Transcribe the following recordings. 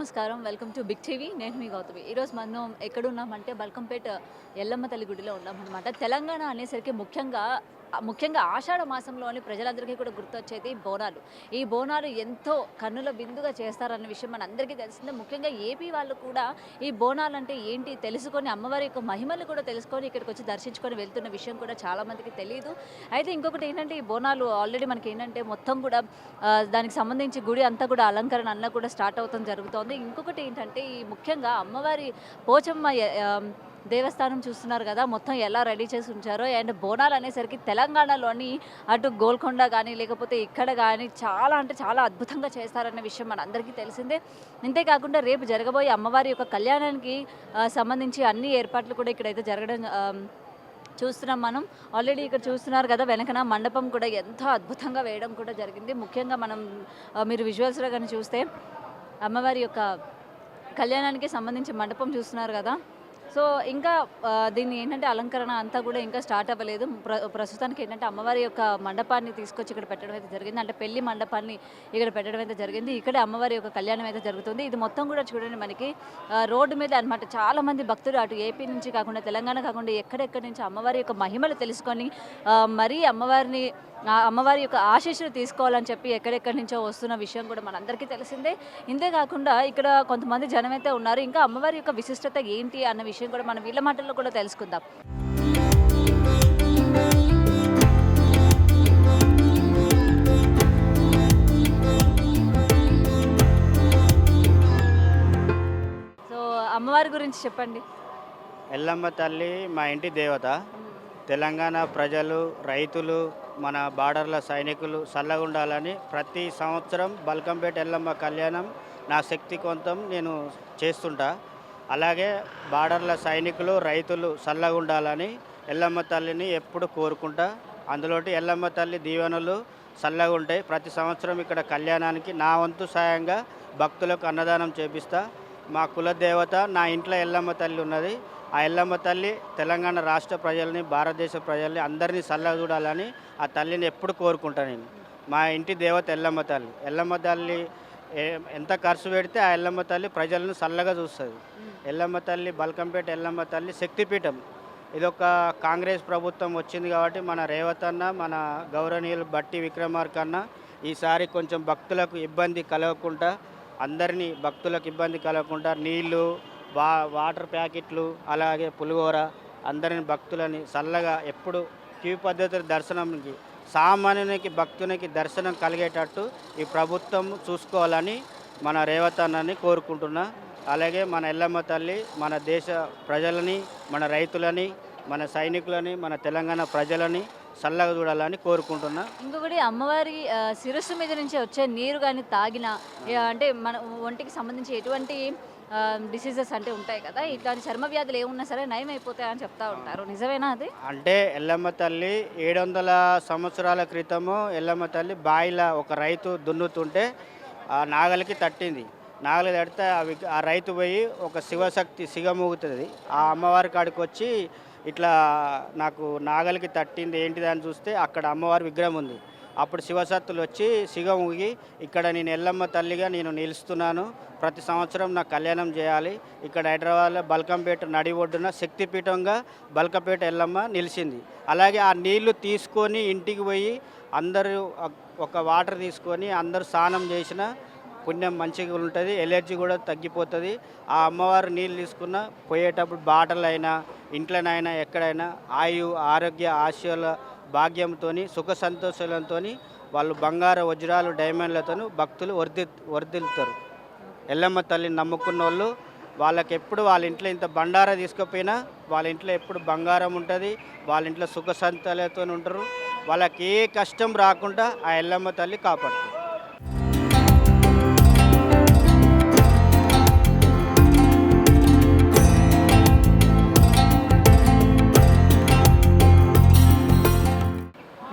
నమస్కారం. Welcome to big TV. నేను మీ గౌతమి. ఈరోజు మనం ఎక్కడున్నామంటే బల్కంపేట ఎల్లమ్మ తల్లి గుడిలో ఉన్నామనమాట. తెలంగాణ అనేసరికి ముఖ్యంగా ఆషాఢ మాసంలోని ప్రజలందరికీ కూడా గుర్తొచ్చేది బోనాలు. ఈ బోనాలు ఎంతో కన్నుల విందుగా చేస్తారన్న విషయం మనందరికీ తెలిసిందే. ముఖ్యంగా ఏపీ వాళ్ళు కూడా ఈ బోనాలంటే ఏంటి తెలుసుకొని, అమ్మవారి యొక్క మహిమలు కూడా తెలుసుకొని ఇక్కడికొచ్చి దర్శించుకొని వెళ్తున్న విషయం కూడా చాలామందికి తెలీదు. అయితే ఇంకొకటి ఏంటంటే ఈ బోనాలు ఆల్రెడీ మనకేంటంటే మొత్తం కూడా దానికి సంబంధించి గుడి అంతా కూడా అలంకరణ అన్నా కూడా స్టార్ట్ అవుతాం జరుగుతోంది. ఇంకొకటి ఏంటంటే ఈ ముఖ్యంగా అమ్మవారి పోచమ్మ దేవస్థానం చూస్తున్నారు కదా! మొత్తం ఎలా రెడీ చేసి ఉంచారో. అండ్ బోనాలు అనేసరికి తెలంగాణలోని అటు గోల్కొండ గానీ, లేకపోతే ఇక్కడ గానీ చాలా అంటే చాలా అద్భుతంగా చేస్తారన్న విషయం మనందరికీ తెలిసిందే. ఇంతే కాకుండా రేపు జరగబోయే అమ్మవారి యొక్క కళ్యాణానికి సంబంధించి అన్ని ఏర్పాట్లు కూడా ఇక్కడైతే జరగడం చూస్తున్నాం మనం. ఆల్రెడీ ఇక్కడ చూస్తున్నారు కదా! వెనకన మండపం కూడా ఎంతో అద్భుతంగా వేయడం కూడా జరిగింది. ముఖ్యంగా మనం మీరు విజువల్స్‌లో గాని చూస్తే అమ్మవారి యొక్క కళ్యాణానికి సంబంధించి మండపం చూస్తున్నారు కదా! సో, ఇంకా దీన్ని ఏంటంటే అలంకరణ అంతా కూడా ఇంకా స్టార్ట్ అవ్వలేదు. ప్రస్తుతానికి ఏంటంటే అమ్మవారి యొక్క మండపాన్ని తీసుకొచ్చి ఇక్కడ పెట్టడం అయితే జరిగింది. అంటే పెళ్లి మండపాన్ని ఇక్కడ పెట్టడం అయితే జరిగింది. ఇక్కడే అమ్మవారి యొక్క కళ్యాణం అయితే జరుగుతుంది. ఇది మొత్తం కూడా చూడండి మనకి రోడ్డు మీద అనమాట. చాలామంది భక్తులు అటు ఏపీ నుంచి కాకుండా, తెలంగాణ కాకుండా ఎక్కడెక్కడి నుంచి అమ్మవారి యొక్క మహిమలు తెలుసుకొని మరీ అమ్మవారి యొక్క ఆశీస్సులు తీసుకోవాలని చెప్పి ఎక్కడెక్కడి నుంచో వస్తున్న విషయం కూడా మనందరికీ తెలిసిందే. ఇంతే కాకుండా ఇక్కడ కొంతమంది జనమైతే ఉన్నారు. ఇంకా అమ్మవారి యొక్క విశిష్టత ఏంటి అన్న విషయం కూడా మనం వీళ్ళ మాటల్లో కూడా తెలుసుకుందాం. సో, అమ్మవారి గురించి చెప్పండి. ఎల్లమ్మ తల్లి మా ఇంటి దేవత. తెలంగాణ ప్రజలు, రైతులు, మన బార్డర్ల సైనికులు చల్లగుండాలని ప్రతి సంవత్సరం బల్కంపేట ఎల్లమ్మ కళ్యాణం నా శక్తి కొంతం నేను చేస్తుంటా. అలాగే బార్డర్ల సైనికులు, రైతులు చల్లగుండాలని ఎల్లమ్మ తల్లిని ఎప్పుడు కోరుకుంటా. అందులోటి ఎల్లమ్మ తల్లి దీవెనలు చల్లగా ఉంటాయి. ప్రతి సంవత్సరం ఇక్కడ కళ్యాణానికి నా వంతు సాయంగా భక్తులకు అన్నదానం చేపిస్తా. మా కులదేవత నా ఇంట్లో ఎల్లమ్మ తల్లి ఉన్నది. ఆ ఎల్లమ్మ తల్లి తెలంగాణ రాష్ట్ర ప్రజల్ని, భారతదేశ ప్రజల్ని అందరినీ చల్లగా చూడాలని ఆ తల్లిని ఎప్పుడు కోరుకుంటా నేను. మా ఇంటి దేవత ఎల్లమ్మ తల్లి. ఎల్లమ్మ తల్లి ఎంత ఖర్చు పెడితే ఆ ఎల్లమ్మ తల్లి ప్రజలను చల్లగా చూస్తుంది. ఎల్లమ్మ తల్లి, బల్కంపేట ఎల్లమ్మ తల్లి శక్తిపీఠం. ఇదొక కాంగ్రెస్ ప్రభుత్వం వచ్చింది కాబట్టి మన రేవంత్ అన్న, మన గౌరవనీయులు బట్టి విక్రమార్క అన్న ఈసారి కొంచెం భక్తులకు ఇబ్బంది కలగకుండా, అందరినీ భక్తులకు ఇబ్బంది కలగకుండా నీళ్లు, వాటర్ ప్యాకెట్లు, అలాగే పులిహోర అందరిని భక్తులని చల్లగా ఎప్పుడు క్యూ పద్ధతుల దర్శనంకి, సామాన్యునికి భక్తునికి దర్శనం కలిగేటట్టు ఈ ప్రభుత్వం చూసుకోవాలని మన రేవంత్ అన్నని కోరుకుంటున్నా. అలాగే మన ఎల్లమ్మ తల్లి మన దేశ ప్రజలని, మన రైతులని, మన సైనికులని, మన తెలంగాణ ప్రజలని చల్లగా చూడాలని కోరుకుంటున్నా. ఇంకొకటి అమ్మవారి శిరస్సు మీద నుంచి వచ్చే నీరు కానీ తాగిన అంటే మన ఒంటికి సంబంధించి ఎటువంటి డిసీజెస్ అంటే ఉంటాయి కదా, ఇట్లాంటి చర్మ వ్యాధులు ఏమున్నా సరే నయం అయిపోతాయని చెప్తా ఉంటారు. నిజమేనా అది? అంటే ఎల్లమ్మ తల్లి 700 సంవత్సరాల క్రితము ఎల్లమ్మ తల్లి బాయిల ఒక రైతు దున్నుతుంటే ఆ నాగలికి తట్టింది. నాగలి తడితే ఆ రైతు పోయి ఒక శివశక్తి సిగమూగుతుంది. ఆ అమ్మవారి కాడికి వచ్చి ఇట్లా నాకు నాగలికి తట్టింది ఏంటిదని చూస్తే అక్కడ అమ్మవారి విగ్రహం ఉంది. అప్పుడు శివశక్తులు వచ్చి సిగమూగి ఇక్కడ నేను ఎల్లమ్మ తల్లిగా నేను నిలుస్తున్నాను, ప్రతి సంవత్సరం నాకు కళ్యాణం చేయాలి. ఇక్కడ హైదరాబాద్లో బల్కంపేట నడి ఒడ్డున శక్తిపీఠంగా బల్కంపేట ఎల్లమ్మ నిలిచింది. అలాగే ఆ నీళ్లు తీసుకొని ఇంటికి పోయి అందరూ ఒక వాటర్ తీసుకొని అందరూ స్నానం చేసిన పుణ్యం మంచిగా ఉంటుంది, ఎలర్జీ కూడా తగ్గిపోతుంది. ఆ అమ్మవారు నీళ్ళు తీసుకున్న పోయేటప్పుడు బాటలైనా, ఇంట్లోనైనా, ఎక్కడైనా ఆరోగ్య ఆశయాల భాగ్యంతో, సుఖ సంతోషాలతో వాళ్ళు బంగారు వజ్రాలు, డైమండ్లతో భక్తులు వర్ధిల్లుతారు. ఎల్లమ్మ తల్లిని నమ్ముకున్న వాళ్ళు వాళ్ళకి ఎప్పుడు వాళ్ళ ఇంట్లో ఇంత బండారా తీసుకుపోయినా వాళ్ళ ఇంట్లో ఎప్పుడు బంగారం ఉంటుంది, వాళ్ళ ఇంట్లో సుఖ సంతోషాలతో ఉంటారు. వాళ్ళకి ఏ కష్టం రాకుండా ఆ ఎల్లమ్మ తల్లి కాపాడుతుంది.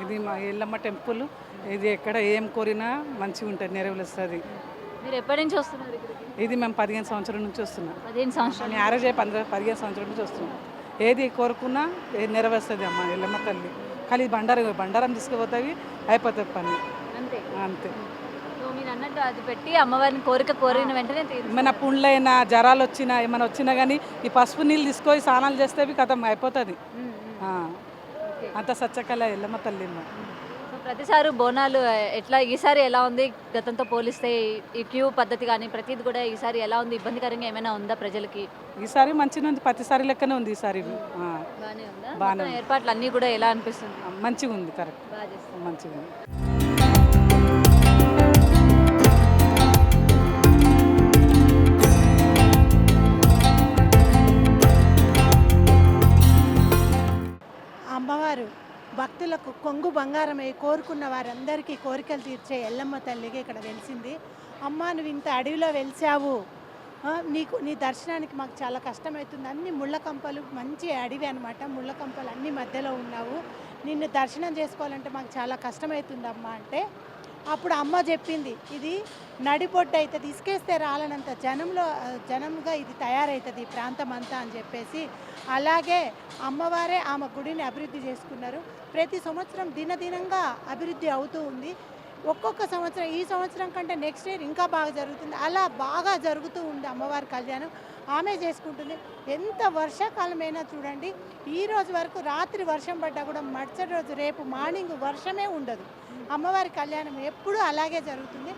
ఇది మా ఎల్లమ్మ టెంపుల్. ఇది ఎక్కడ ఏం కోరినా మంచిగా ఉంటుంది, నెరవేరుస్తుంది. మీరు ఎప్పటి నుంచి వస్తున్నారు ఇక్కడికి? ఇది మేము 15 సంవత్సరాల నుంచి వస్తున్నాం. 15 సంవత్సరాలు. మ్యారేజ్ అయ్యి 15 సంవత్సరాల నుంచి వస్తున్నాం. ఏది కోరుకున్నా నెరవేరుస్తుంది అమ్మ ఎల్లమ్మ తల్లి. కానీ బండారం తీసుకుపోతావి, అయిపోతుంది పని అంతే. అంతే. సో మీరు అన్నట్టు అది పెట్టి అమ్మవారిని కోరిక కోరిన వెంటనే ఏమైనా పుండ్లైనా జ్వరాలు వచ్చినా ఏమైనా వచ్చినా కానీ ఈ పసుపు నీళ్ళు తీసుకొని స్నానాలు చేస్తే కథం అయిపోతుంది. అంత సచ్చకల ఎల్లమ్మ తల్లి. సో ప్రతిసారి బోనాలు ఎట్లా ఈసారి ఎలా ఉంది గతంతో పోలిస్తే? ఈ క్యూ పద్ధతి కానీ ప్రతిది కూడా ఈసారి ఎలా ఉంది? ఇబ్బందికరంగా ఏమైనా ఉందా ప్రజలకి? ఈసారి మంచిగా ఉంది, ప్రతిసారి లెక్కనే ఉంది ఈసారి. బాగానే ఉందా? బాగానే మొత్తం ఏర్పాట్లు అన్నీ కూడా ఎలా అనిపిస్తుంది? మంచిగా ఉంది, కరెక్ట్, బాగా చేస్తారు. మంచిగా ఉంది. అమ్మవారు భక్తులకు కొంగు బంగారమై కోరుకున్న వారందరికీ కోరికలు తీర్చే ఎల్లమ్మ తల్లిగా ఇక్కడ వెలిసింది. అమ్మ నువ్వు ఇంత అడవిలో వెలిసావు, నీ దర్శనానికి మాకు చాలా కష్టమవుతుంది. అన్ని ముళ్ళ కంపలు, మంచి అడవి అనమాట, ముళ్ళ కంపలు అన్ని మధ్యలో ఉన్నావు, నిన్ను దర్శనం చేసుకోవాలంటే మాకు చాలా కష్టమవుతుంది అమ్మ అంటే, అప్పుడు అమ్మ చెప్పింది ఇది నడిబొడ్డు అవుతుంది, ఇసుకేస్తే రాలనంత జనంగా ఇది తయారవుతుంది ఈ ప్రాంతం అంతా అని చెప్పేసి. అలాగే అమ్మవారే ఆమె గుడిని అభివృద్ధి చేసుకున్నారు. ప్రతి సంవత్సరం దినదినంగా అభివృద్ధి అవుతూ ఉంది. ఒక్కొక్క సంవత్సరం, ఈ సంవత్సరం కంటే నెక్స్ట్ ఇయర్ ఇంకా బాగా జరుగుతుంది. అలా బాగా జరుగుతూ ఉంది అమ్మవారి కళ్యాణం, ఆమె చేసుకుంటుంది. ఎంత వర్షాకాలమైనా చూడండి, ఈ రోజు వరకు రాత్రి వర్షం పడ్డా కూడా మరుసటి రోజు రేపు మార్నింగ్ వర్షమే ఉండదు. అమ్మవారి కళ్యాణం ఎప్పుడూ అలాగే జరుగుతుంది.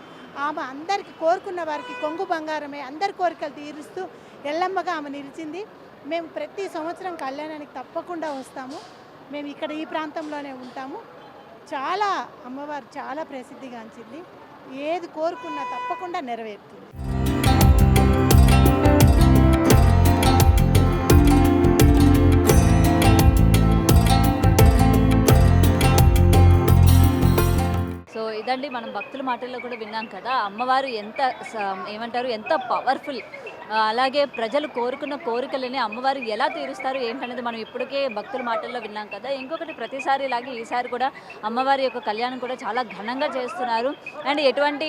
ఆమె అందరికి కోరుకున్న వారికి కొంగు బంగారమే, అందరి కోరికలు తీరుస్తూ ఎల్లమ్మగా ఆమె నిలిచింది. మేము ప్రతి సంవత్సరం కళ్యాణానికి తప్పకుండా వస్తాము. మేము ఇక్కడ ఈ ప్రాంతంలోనే ఉంటాము. చాలా అమ్మవారు చాలా ప్రసిద్ధిగాంచింది. ఏది కోరుకున్నా తప్పకుండా నెరవేరుతుంది. సో ఇదండి మనం భక్తుల మాటల్లో కూడా విన్నాం కదా, అమ్మవారు ఎంత ఏమంటారు, ఎంత పవర్ఫుల్. అలాగే ప్రజలు కోరుకున్న కోరికలని అమ్మవారు ఎలా తీరుస్తారు ఏంటనేది మనం ఇప్పటికే భక్తుల మాటల్లో విన్నాం కదా. ఇంకొకటి ప్రతిసారి లాగే ఈసారి కూడా అమ్మవారి యొక్క కళ్యాణం కూడా చాలా ఘనంగా చేస్తున్నారు. అండ్ ఎటువంటి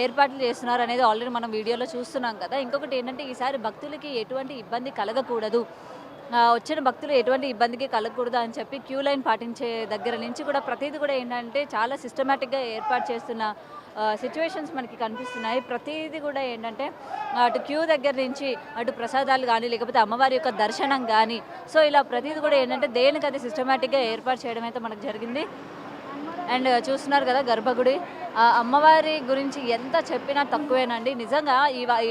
ఏర్పాట్లు చేస్తున్నారు అనేది ఆల్రెడీ మనం వీడియోలో చూస్తున్నాం కదా. ఇంకొకటి ఏంటంటే ఈసారి భక్తులకి ఎటువంటి ఇబ్బంది కలగకూడదు, వచ్చిన భక్తులు ఎటువంటి ఇబ్బందికి కలగకూడదు అని చెప్పి క్యూ లైన్ పాటించే దగ్గర నుంచి కూడా ప్రతిదీ కూడా ఏంటంటే చాలా సిస్టమేటిక్గా ఏర్పాటు చేస్తున్న సిచ్యువేషన్స్ మనకి కనిపిస్తున్నాయి. ప్రతిదీ కూడా ఏంటంటే అటు క్యూ దగ్గర నుంచి అటు ప్రసాదాలు కానీ లేకపోతే అమ్మవారి యొక్క దర్శనం కానీ, సో ఇలా ప్రతిదీ కూడా ఏంటంటే దేనికి అది సిస్టమేటిక్గా ఏర్పాటు చేయడం అయితే మనకు జరిగింది. అండ్ చూస్తున్నారు కదా గర్భగుడి, అమ్మవారి గురించి ఎంత చెప్పినా తక్కువేనండి. నిజంగా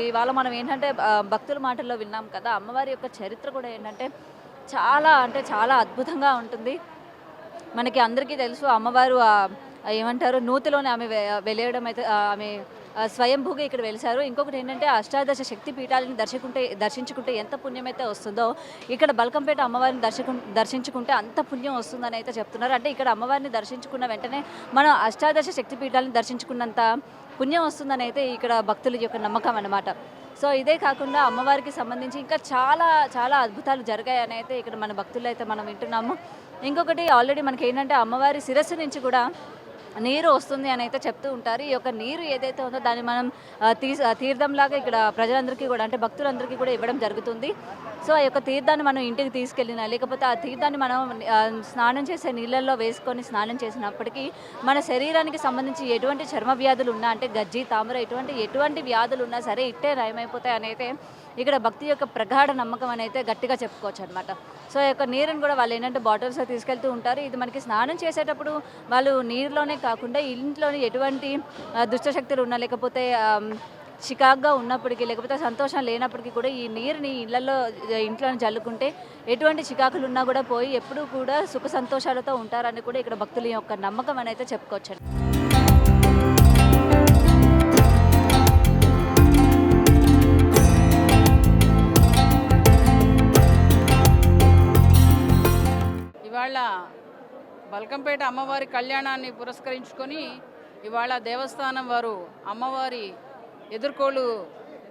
ఇవాళ మనం ఏంటంటే భక్తుల మాటల్లో విన్నాం కదా, అమ్మవారి యొక్క చరిత్ర కూడా ఏంటంటే చాలా అంటే చాలా అద్భుతంగా ఉంటుంది. మనకి అందరికీ తెలుసు అమ్మవారు ఏమంటారు నూతిలోనే ఆమె వెలియడం అయితే ఆమె స్వయంభూగా ఇక్కడ వెలిశారు. ఇంకొకటి ఏంటంటే అష్టాదశ శక్తి పీఠాలను దర్శించుకుంటే ఎంత పుణ్యం అయితే వస్తుందో, ఇక్కడ బల్కంపేట అమ్మవారిని దర్శించుకుంటే అంత పుణ్యం వస్తుందని అయితే చెప్తున్నారు. అంటే ఇక్కడ అమ్మవారిని దర్శించుకున్న వెంటనే మనం అష్టాదశ శక్తి పీఠాలను దర్శించుకున్నంత పుణ్యం వస్తుందని అయితే ఇక్కడ భక్తుల యొక్క నమ్మకం అన్నమాట. సో ఇదే కాకుండా అమ్మవారికి సంబంధించి ఇంకా చాలా చాలా అద్భుతాలు జరిగాయని అయితే ఇక్కడ మన భక్తులు అయితే మనం వింటున్నాము. ఇంకొకటి ఆల్రెడీ మనకి ఏంటంటే అమ్మవారి శిరస్సు నుంచి కూడా నీరు వస్తుంది అని అయితే చెప్తూ ఉంటారు. ఈ యొక్క నీరు ఏదైతే ఉందో దాన్ని మనం తీర్థంలాగా ఇక్కడ ప్రజలందరికీ కూడా అంటే భక్తులందరికీ కూడా ఇవ్వడం జరుగుతుంది. సో ఆ యొక్క తీర్థాన్ని మనం ఇంటికి తీసుకెళ్ళినా లేకపోతే ఆ తీర్థాన్ని మనం స్నానం చేసే నీళ్ళల్లో వేసుకొని స్నానం చేసినప్పటికీ మన శరీరానికి సంబంధించి ఎటువంటి చర్మ వ్యాధులు ఉన్నా అంటే గజ్జి తామర ఎటువంటి వ్యాధులు ఉన్నా సరే ఇట్టే నయమైపోతాయి అని అయితే ఇక్కడ భక్తి యొక్క ప్రగాఢ నమ్మకం అని అయితే గట్టిగా చెప్పుకోవచ్చు అనమాట. సో ఈ యొక్క నీరుని కూడా వాళ్ళు ఏంటంటే బాటిల్స్లో తీసుకెళ్తూ ఉంటారు. ఇది మనకి స్నానం చేసేటప్పుడు వాళ్ళు నీరులోనే కాకుండా ఇంట్లోని ఎటువంటి దుష్టశక్తులు ఉన్నా లేకపోతే చికాగ్గా ఉన్నప్పటికీ లేకపోతే సంతోషం లేనప్పటికీ కూడా ఈ నీరుని ఇంట్లోనే చల్లుకుంటే ఎటువంటి చికాకులు ఉన్నా కూడా పోయి ఎప్పుడూ కూడా సుఖ సంతోషాలతో ఉంటారని కూడా ఇక్కడ భక్తుల యొక్క నమ్మకం అని అయితే చెప్పుకోవచ్చు. ఇవాళ బల్కంపేట అమ్మవారి కళ్యాణాన్ని పురస్కరించుకొని ఇవాళ దేవస్థానం వారు అమ్మవారి ఎదుర్కోలు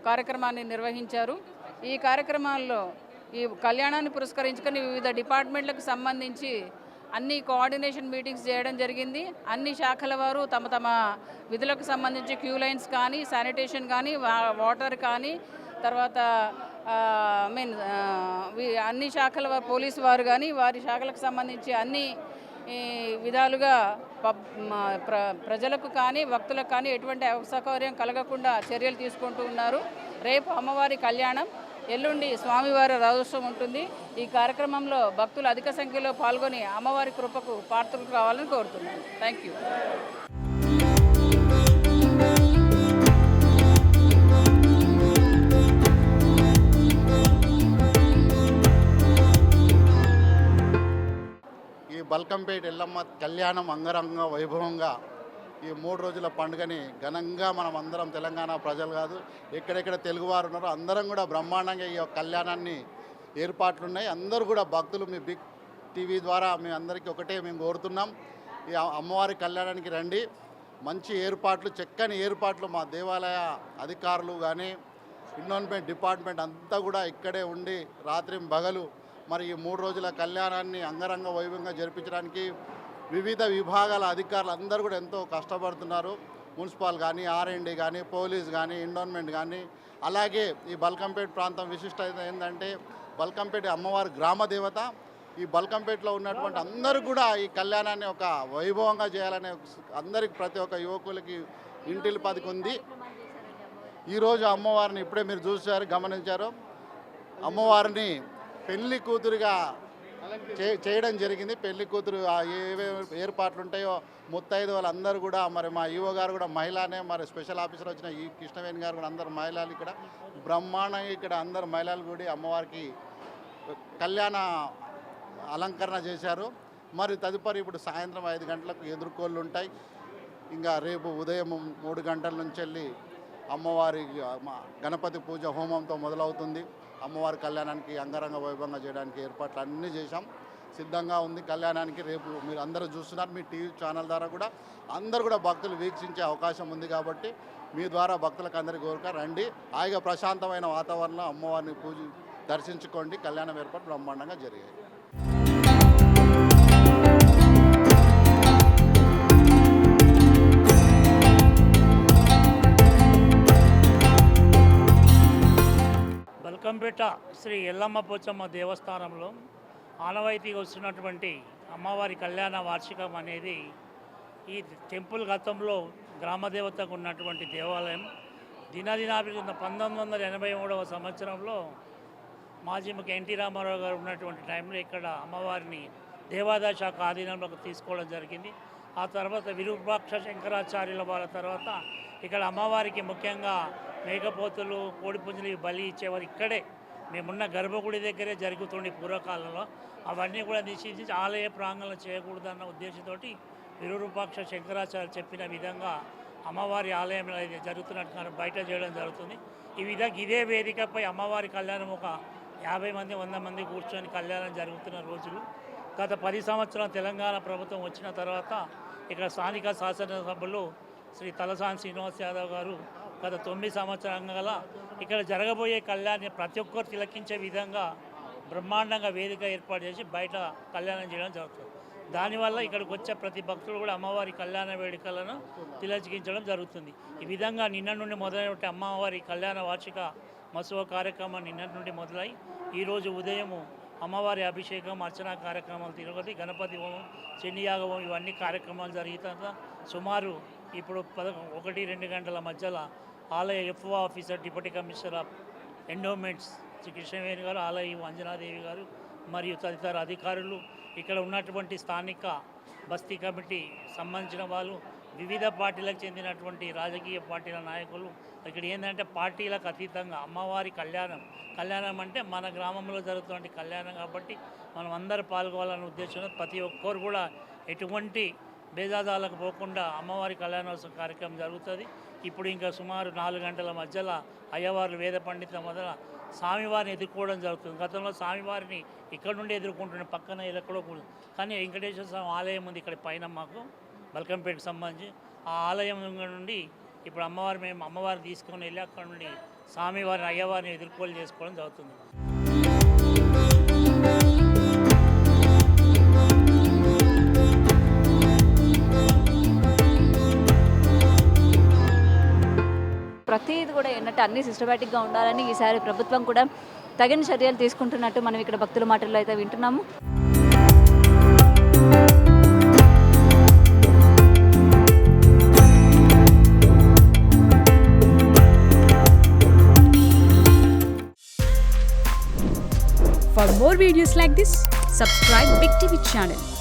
కార్యక్రమాన్ని నిర్వహించారు. ఈ కార్యక్రమాల్లో ఈ కళ్యాణాన్ని పురస్కరించుకొని వివిధ డిపార్ట్మెంట్లకు సంబంధించి అన్ని కోఆర్డినేషన్ మీటింగ్స్ చేయడం జరిగింది. అన్ని శాఖల వారు తమ తమ విధులకు సంబంధించి క్యూ లైన్స్ కానీ శానిటేషన్ కానీ వాటర్ కానీ తర్వాత అన్ని శాఖల పోలీసు వారు కానీ వారి శాఖలకు సంబంధించి అన్ని విధాలుగా ప్రజలకు కానీ భక్తులకు కానీ ఎటువంటి అసౌకర్యం కలగకుండా చర్యలు తీసుకుంటూ ఉన్నారు. రేపు అమ్మవారి కళ్యాణం, ఎల్లుండి స్వామివారి రథోత్సవం ఉంటుంది. ఈ కార్యక్రమంలో భక్తులు అధిక సంఖ్యలో పాల్గొని అమ్మవారి కృపకు పాత్రలు కావాలని కోరుతున్నాను. Thank you. ఈ బల్కంపేట ఎల్లమ్మ కళ్యాణం అంగరంగ వైభవంగా ఈ 3 రోజుల పండుగని ఘనంగా మనం అందరం తెలంగాణ ప్రజలు కాదు ఎక్కడెక్కడ తెలుగువారు ఉన్నారో అందరం కూడా బ్రహ్మాండంగా ఈ కళ్యాణాన్ని ఏర్పాట్లు ఉన్నాయి. అందరూ కూడా భక్తులు మీ బిగ్ టీవీ ద్వారా మీ అందరికీ ఒకటే మేము కోరుతున్నాం, ఈ అమ్మవారి కళ్యాణానికి రండి. మంచి ఏర్పాట్లు, చక్కని ఏర్పాట్లు మా దేవాలయ అధికారులు కానీ ఎన్విరాన్మెంట్ డిపార్ట్మెంట్ అంతా కూడా ఇక్కడే ఉండి రాత్రి పగలు మరి ఈ 3 రోజుల కళ్యాణాన్ని అంగరంగ వైభవంగా జరిపించడానికి వివిధ విభాగాల అధికారులు అందరూ కూడా ఎంతో కష్టపడుతున్నారు. మున్సిపల్ కానీ, ఆర్ఎండి కానీ, పోలీస్ కానీ, ఎన్విరాన్మెంట్ కానీ. అలాగే ఈ బల్కంపేట ప్రాంతం విశిష్టత ఏంటంటే బల్కంపేట అమ్మవారి గ్రామ దేవత. ఈ బల్కంపేటలో ఉన్నటువంటి అందరూ కూడా ఈ కళ్యాణాన్ని ఒక వైభవంగా చేయాలనే అందరికి ప్రతి ఒక్క యువకులకి ఇంటిల్లిపాదికి ఉంది. ఈరోజు అమ్మవారిని ఇప్పుడే మీరు చూశారు, గమనించారు. అమ్మవారిని పెళ్లి కూతురుగా చేయడం జరిగింది. పెళ్లి కూతురు ఏవే ఏర్పాట్లు ఉంటాయో ముత్తైదు వాళ్ళందరూ కూడా మరి మా ఈవో గారు కూడా మహిళనే, మరి స్పెషల్ ఆఫీసర్ వచ్చిన ఈ కృష్ణవేణి గారు కూడా అందరు మహిళలు ఇక్కడ బ్రహ్మాండంగా ఇక్కడ అందరు మహిళలు కూడా అమ్మవారికి కళ్యాణ అలంకరణ చేశారు. మరి తదుపరి ఇప్పుడు సాయంత్రం 5 గంటలకు ఎదుర్కోళ్ళు ఉంటాయి. ఇంకా రేపు ఉదయం 3 గంటల నుంచి వెళ్ళి అమ్మవారి గణపతి పూజ హోమంతో మొదలవుతుంది. అమ్మవారి కళ్యాణానికి అంగరంగ వైభవంగా చేయడానికి ఏర్పాట్లు అన్నీ చేశాం, సిద్ధంగా ఉంది. కళ్యాణానికి రేపు మీరు అందరూ చూస్తున్నారు, మీ టీవీ ఛానల్ ద్వారా కూడా అందరూ కూడా భక్తులు వీక్షించే అవకాశం ఉంది. కాబట్టి మీ ద్వారా భక్తులకు అందరికీ కోరిక రండి, హాయిగా ప్రశాంతమైన వాతావరణంలో అమ్మవారిని దర్శించుకోండి. కళ్యాణం ఏర్పాటు బ్రహ్మాండంగా జరిగాయి. బల్కంపేట శ్రీ ఎల్లమ్మ పోచమ్మ దేవస్థానంలో ఆనవాయితీగా వస్తున్నటువంటి అమ్మవారి కళ్యాణ వార్షికం అనేది ఈ టెంపుల్ గతంలో గ్రామదేవతకు ఉన్నటువంటి దేవాలయం దినాభివృద్ధి 1983వ సంవత్సరంలో మాజీ ముఖ్య ఎన్టీ రామారావు గారు ఉన్నటువంటి టైంలో ఇక్కడ అమ్మవారిని దేవాదాయ శాఖ ఆధీనంలోకి తీసుకోవడం జరిగింది. ఆ తర్వాత విరూపాక్ష శంకరాచార్యుల వాళ్ళ తర్వాత ఇక్కడ అమ్మవారికి ముఖ్యంగా మేకపోతులు, కోడిపుంజులు బలి ఇచ్చేవారు ఇక్కడే మేమున్న గర్భగుడి దగ్గరే జరుగుతుండే పూర్వకాలంలో. అవన్నీ కూడా నిషేధించి ఆలయ ప్రాంగణంలో చేయకూడదన్న ఉద్దేశంతో విరూపాక్ష శంకరాచార్యులు చెప్పిన విధంగా అమ్మవారి ఆలయంలో జరుగుతున్నట్టు బయట చేయడం జరుగుతుంది. ఈ విధంగా ఇదే వేదికపై అమ్మవారి కళ్యాణం ఒక 50 మంది 100 మంది కూర్చొని కళ్యాణం జరుగుతున్న రోజులు. గత 10 సంవత్సరాలు తెలంగాణ ప్రభుత్వం వచ్చిన తర్వాత ఇక్కడ స్థానిక శాసనసభ్యులు శ్రీ తలసాని శ్రీనివాస్ యాదవ్ గారు గత 9 సంవత్సరాల ఇక్కడ జరగబోయే కళ్యాణాన్ని ప్రతి ఒక్కరు తిలకించే విధంగా బ్రహ్మాండంగా వేదిక ఏర్పాటు చేసి బయట కళ్యాణం చేయడం జరుగుతుంది. దానివల్ల ఇక్కడికి వచ్చే ప్రతి భక్తులు కూడా అమ్మవారి కళ్యాణ వేడుకలను తిలకించడం జరుగుతుంది. ఈ విధంగా నిన్న నుండి మొదలైన అమ్మవారి కళ్యాణ వార్షిక మసోవ కార్యక్రమం నిన్నటి నుండి మొదలై ఈరోజు ఉదయము అమ్మవారి అభిషేకం, అర్చన కార్యక్రమాలు తిరుగుతుంది. గణపతి హోమం, చెన్నియాగం ఇవన్నీ కార్యక్రమాలు జరుగుతాయి. సుమారు ఇప్పుడు 1-2 గంటల మధ్యలో ఆలయ FO officer, deputy commissioner of endowments Shri Krishnaveni గారు, ఆలయ అంజనాదేవి గారు మరియు తదితర అధికారులు, ఇక్కడ ఉన్నటువంటి స్థానిక బస్తీ కమిటీ సంబంధించిన వాళ్ళు, వివిధ పార్టీలకు చెందినటువంటి రాజకీయ పార్టీల నాయకులు ఇక్కడ ఏంటంటే పార్టీలకు అతీతంగా అమ్మవారి కళ్యాణం అంటే మన గ్రామంలో జరుగుతున్న కళ్యాణం కాబట్టి మనం అందరూ పాల్గొవాలనే ఉద్దేశంతో ప్రతి ఒక్కరు కూడా ఎటువంటి భేదాదాలకు పోకుండా అమ్మవారి కళ్యాణోత్సవ కార్యక్రమం జరుగుతుంది. ఇప్పుడు ఇంకా సుమారు 4 గంటల మధ్యలో అయ్యవార్లు వేద పండితుల మొదల స్వామివారిని ఎదుర్కోవడం జరుగుతుంది. గతంలో స్వామివారిని ఇక్కడ నుండి ఎదుర్కొంటున్న పక్కన ఎక్కడో కానీ వెంకటేశ్వర స్వామి ఆలయం ఉంది ఇక్కడ పైన మాకు బల్కంపేటకు సంబంధించి. ఆ ఆలయం నుండి ఇప్పుడు మేము అమ్మవారిని తీసుకొని వెళ్ళి అక్కడ నుండి స్వామివారిని అయ్యవారిని ఎదుర్కోలు చేసుకోవడం జరుగుతుంది. ప్రతిది కూడా ఏంటంటే అన్ని సిస్టమేటిక్గా ఉండాలని ఈసారి ప్రభుత్వం కూడా తగిన చర్యలు తీసుకుంటున్నట్టు మనం ఇక్కడ భక్తుల మాటల్లో అయితే వింటున్నాము. For more videos like this, subscribe Big TV channel.